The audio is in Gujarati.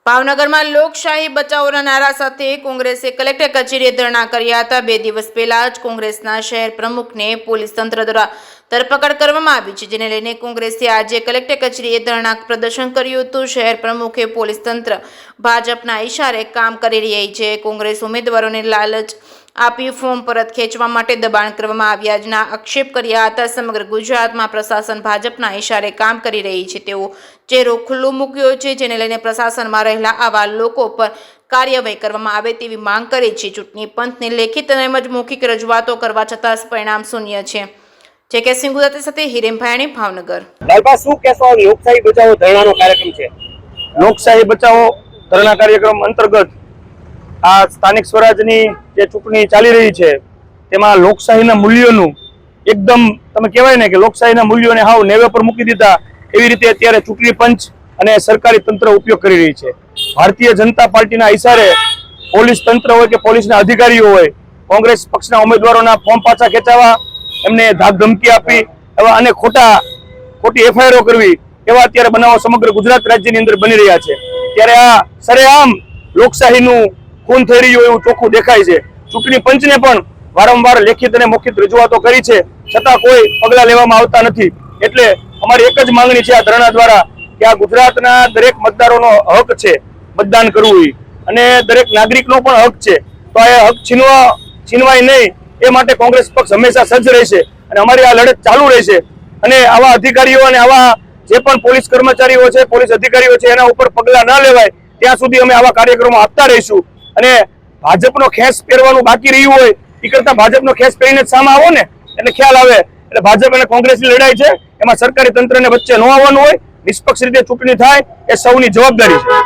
ભાવનગરમાં લોકશાહી બચાવોના નારા સાથે કોંગ્રેસે કલેક્ટર કચેરીએ ધરણા કર્યા હતા। 2 દિવસ પહેલા જ કોંગ્રેસના શહેર પ્રમુખને પોલીસ તંત્ર દ્વારા ધરપકડ કરવામાં આવી છે, જેને લઈને કોંગ્રેસે આજે કલેક્ટર કચેરીએ ધરણા પ્રદર્શન કર્યું હતું। શહેર પ્રમુખે પોલીસ તંત્ર ભાજપના ઇશારે કામ કરી રહી છે। કોંગ્રેસ ઉમેદવારોને લાલચ આપી ફોર્મ પરત ખેંચવા માટે દબાણ કરવામાં આવ્યાના આક્ષેપ કર્યા હતા। સમગ્ર ગુજરાતમાં પ્રશાસન ભાજપના ઇશારે કામ કરી રહી છે તેવો ચહેરો ખુલ્લો મૂક્યો છે, જેને લઈને પ્રશાસનમાં રહેલા આવા લોકો પર કાર્યવાહી કરવામાં આવે તેવી માંગ કરી છે। ચૂંટણી પંચને લેખિત તેમજ મૌખિક રજૂઆતો કરવા છતાં પરિણામ શૂન્ય છે। જે સિંહ ગુજરાતી સાથે હિરેન ભાયાણી, ભાવનગર। લાલબા, શું કહેશો? લોકશાહી બચાવો ધરણાનો કાર્યક્રમ છે। લોકશાહી બચાવો ધરણા કાર્યક્રમ અંતર્ગત આ સ્થાનિક સ્વરાજની જે ચૂંટણી ચાલી રહી છે તેમાં લોકશાહીના મૂલ્યોનું એકદમ તમે કહેવાય ને કે લોકશાહીના મૂલ્યોને હાવ નેવે પર મૂકી દીધા એવી રીતે અત્યારે ચૂંટણી પંચ અને સરકારી તંત્ર ઉપયોગ કરી રહી છે। ભારતીય જનતા પાર્ટીના ઇશારે પોલીસ તંત્ર હોય કે પોલીસના અધિકારીઓ હોય, કોંગ્રેસ પક્ષના ઉમેદવારોના ફોર્મ પાછા ખેંચાવા, એમને ધાક ધમકી આપી એવા અને ખોટી એફઆઈઆરો કરવી એવા અત્યારે બનાવો સમગ્ર ગુજરાત રાજ્યની અંદર બની રહ્યા છે। ત્યારે આ સરેઆમ લોકશાહીનું ખૂન થઈ રહ્યું એવું ચોખ્ખું દેખાય છે। ચૂંટણી પંચને પણ વારંવાર લેખિત અને મૌખિક રજૂઆતો કરી છે, છતાં કોઈ પગલાં લેવામાં આવતા નથી। એટલે અમારી એક જ માંગણી છે આ ધરણા દ્વારા કે આ ગુજરાતના દરેક મતદારોનો હક છે મતદાન કરવું, અને દરેક નાગરિકનો પણ હક છે, તો આ હક છીનવાય નહીં એ માટે કોંગ્રેસ પક્ષ હંમેશા સજ્જ રહેશે અને અમારી આ લડત ચાલુ રહેશે। અને આવા અધિકારીઓ અને આવા જે પણ પોલીસ કર્મચારીઓ છે, પોલીસ અધિકારીઓ છે, એના ઉપર પગલાં ન લેવાય ત્યાં સુધી અમે આવા કાર્યક્રમો આપતા રહીશું। અને ભાજપનો ખેસ પહેરવાનું બાકી રહ્યું હોય એ કરતા ભાજપનો ખેસ પહેરીને જ સામે આવો ને એટલે ખ્યાલ આવે। એટલે ભાજપ અને કોંગ્રેસની લડાઈ છે, એમાં સરકારી તંત્રને વચ્ચે ન આવવાનું હોય, નિષ્પક્ષ રીતે ચૂંટણી થાય એ સૌની જવાબદારી છે।